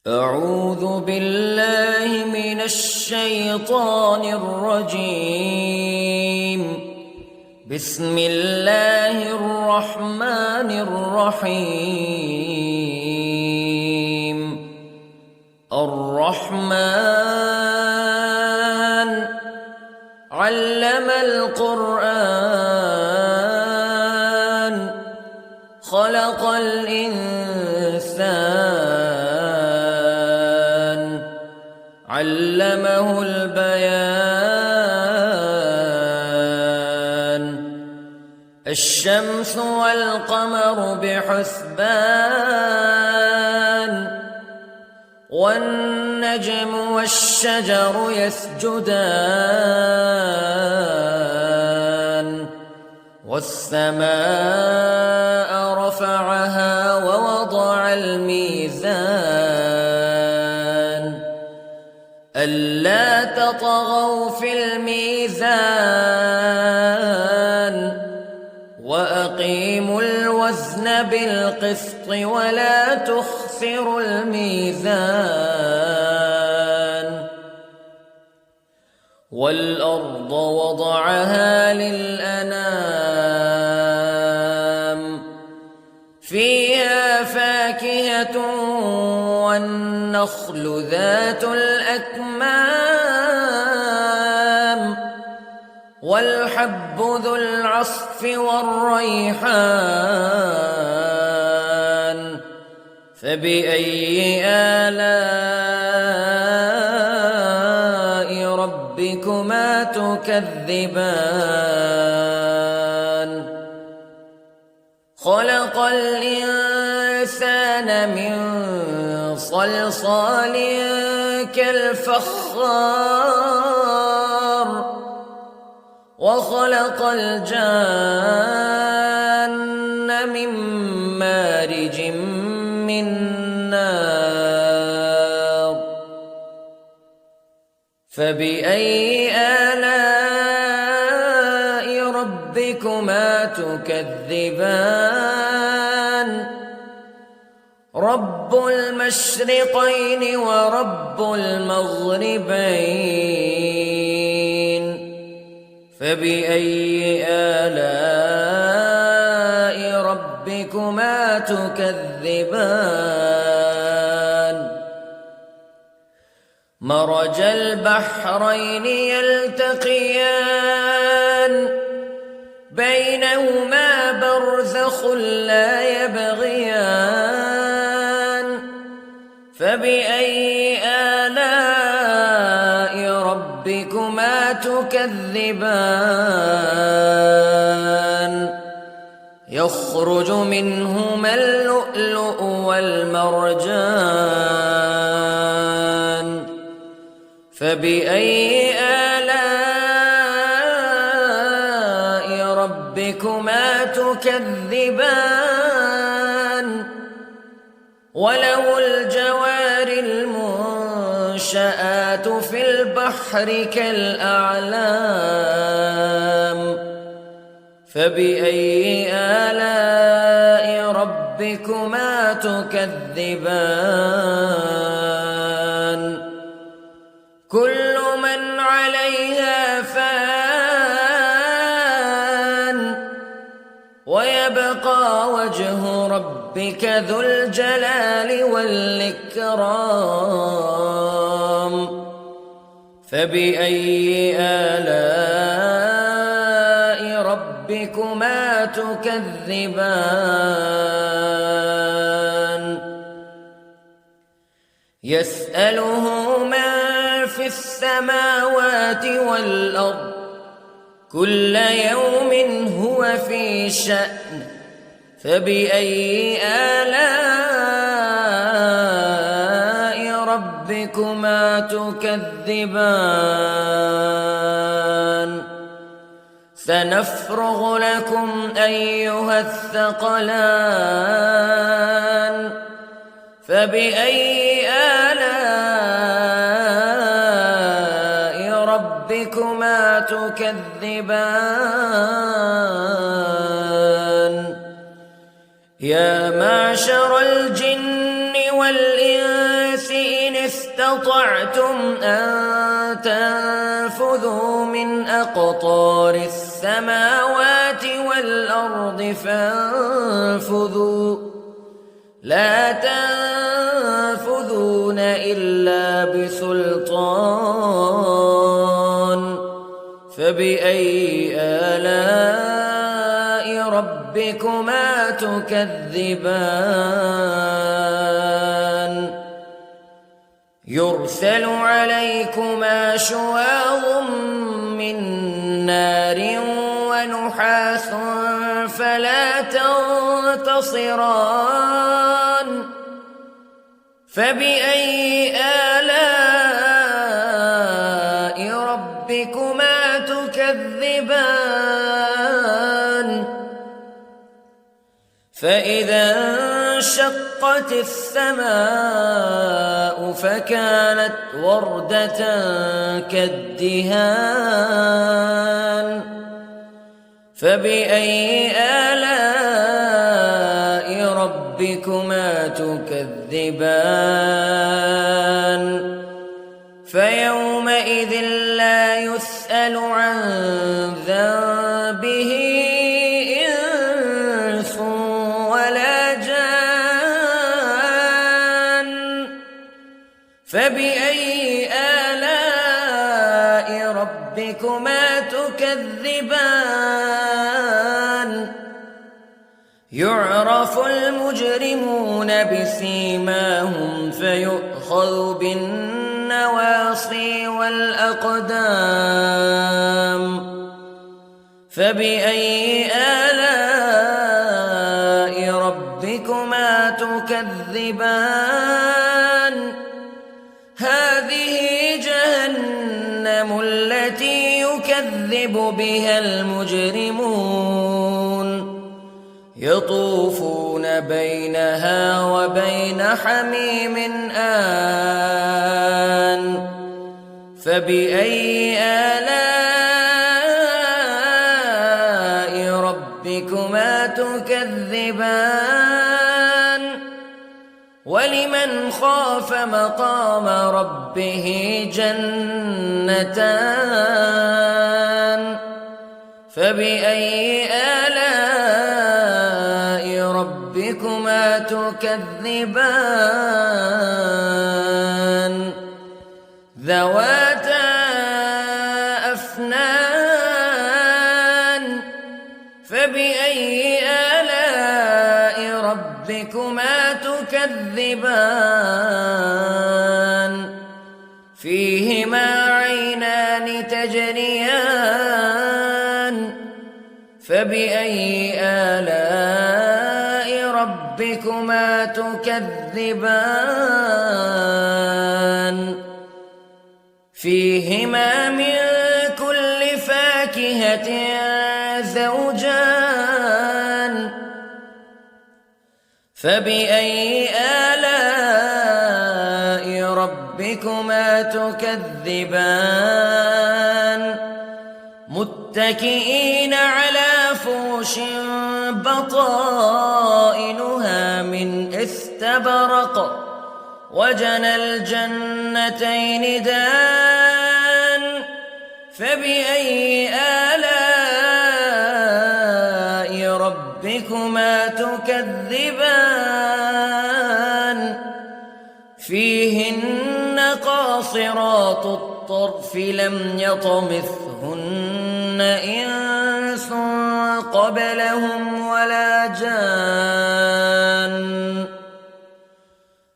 أعوذ بالله من الشيطان الرجيم. بسم الله الرحمن الرحيم. الرحمن علم القرآن خلق الإنسان علمه البيان. الشمس والقمر بحسبان والنجم والشجر يسجدان والسماء رفعها ووضع الميزان ألا تطغوا في الميزان وأقيموا الوزن بالقسط ولا تخسروا الميزان. والأرض وضعها للأنام فيها فاكهة والنخل ذات الأكمام والحب ذو العصف والريحان فبأي آلاء ربكما تكذبان. خلق الإنسان من صلصال كالفخار وخلق الجان من مارج من نار فبأي آلاء ربكما تكذبان. رب المشرقين ورب المغربين فبأي آلاء ربكما تكذبان. مرج البحرين يلتقيان بينهما برزخ لا يبغيان فبأي آلاء ربكما تكذبان. يخرج منهما اللؤلؤ والمرجان فبأي آلاء ربكما تكذبان. وله الجوار المنشآت في البحر كالأعلام فبأي آلاء ربكما تكذبان. كل من عليها فان ويبقى وجه ربك ذو الجلال والإكرام فبأي آلاء ربكما تكذبان. يسأله من في السماوات والأرض كل يوم هو في شأن فبأي آلاء ربكما تكذبان. سنفرغ لكم أيها الثقلان فبأي آلاء ربكما تكذبان. يا معشر الجن والإنس استطعتم أن تنفذوا من أقطار السماوات والأرض فانفذوا لا تنفذون إلا بسلطان فبأي آلاء ربكما تكذبان يرسل عليكما شواظ من نار ونحاس فلا تنتصران فبأي آلاء ربكما تكذبان فإذا انشقت السماء فكانت وردة كالدهان فبأي آلاء ربكما تكذبان فيومئذ لا يسأل عن ذنبه إنس ولا جان فبأي آلاء ربكما تكذبان يعرف المجرمون بسيماهم فيؤخذ بالنواصي والأقدام فبأي آلاء ربكما تكذبان هذه جهنم التي يكذب بها المجرمون يطوفون بينها وبين حميم آن فبأي آلاء ربكما تكذبان ولمن خاف مقام ربه جنتان فبأي آلاء ربكما تكذبان ذواتا أفنان فبأي آلاء ربكما تكذبان فيهما عينان تجريان فبأي آلاء ربكما تكذبان فيهما من كل فاكهة زوجان فبأي آلاء ربكما تكذبان متكئين على فرش بطائنها من استبرق وجنى الجنتين دان فبأي آلاء ربكما تكذبان فيهن قاصرات الطرف لم يطمثهن إنس قبلهم ولا جان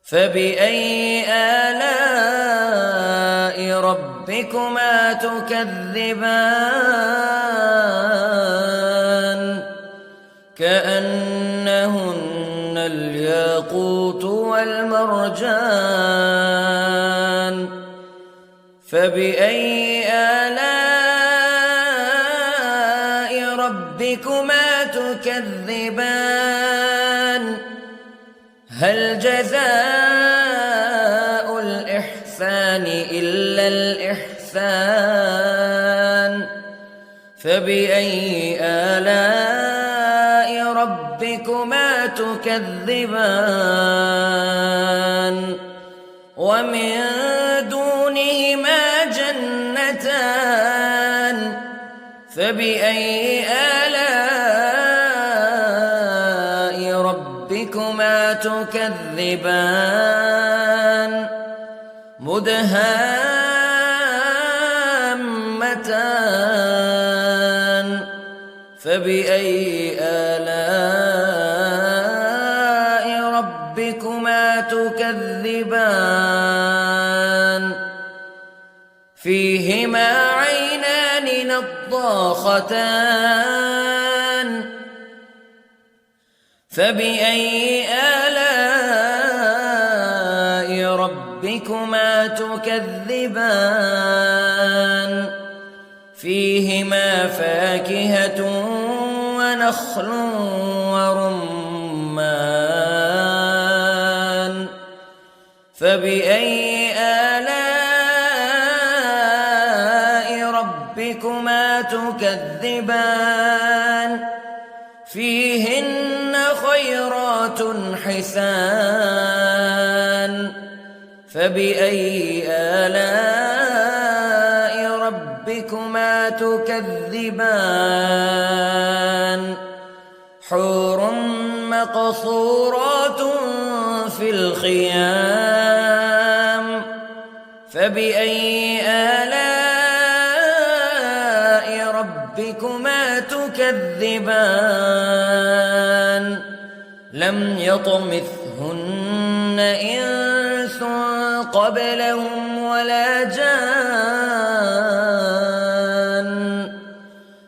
فبأي آلاء ربكما تكذبان كأنهن الياقوت والمرجان فبأي آلاء ربكما تكذبان هل جزاء الإحسان إلا الإحسان فبأي آلاء ربكما تكذبان ومن دونهما جنتان فبأي آلاء ربكما تكذبان مدهامتان فبأي آلاء ربكما تكذبان فيهما عينان نضاختان فبأي آلاء ربكما تكذبان فيهما فاكهة ونخل ورمان فبأي آلاء ربكما تكذبان فيهن خيرات حسان فبأي آلاء ربكما تكذبان حور مقصورات في الخيام فبأي آلاء ربكما تكذبان لم يطمثهن إنس قبلهم ولا جان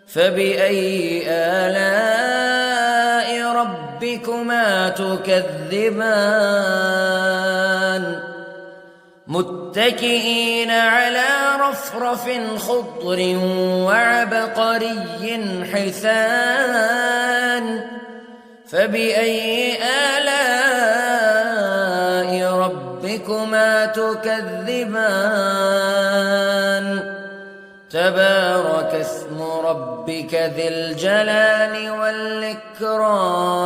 فبأي آلاء ربكما تكذبان متكئين على رفرف خضر وعبقري حسان فبأي آلاء ربكما تكذبان تبارك اسم ربك ذي الجلال والإكرام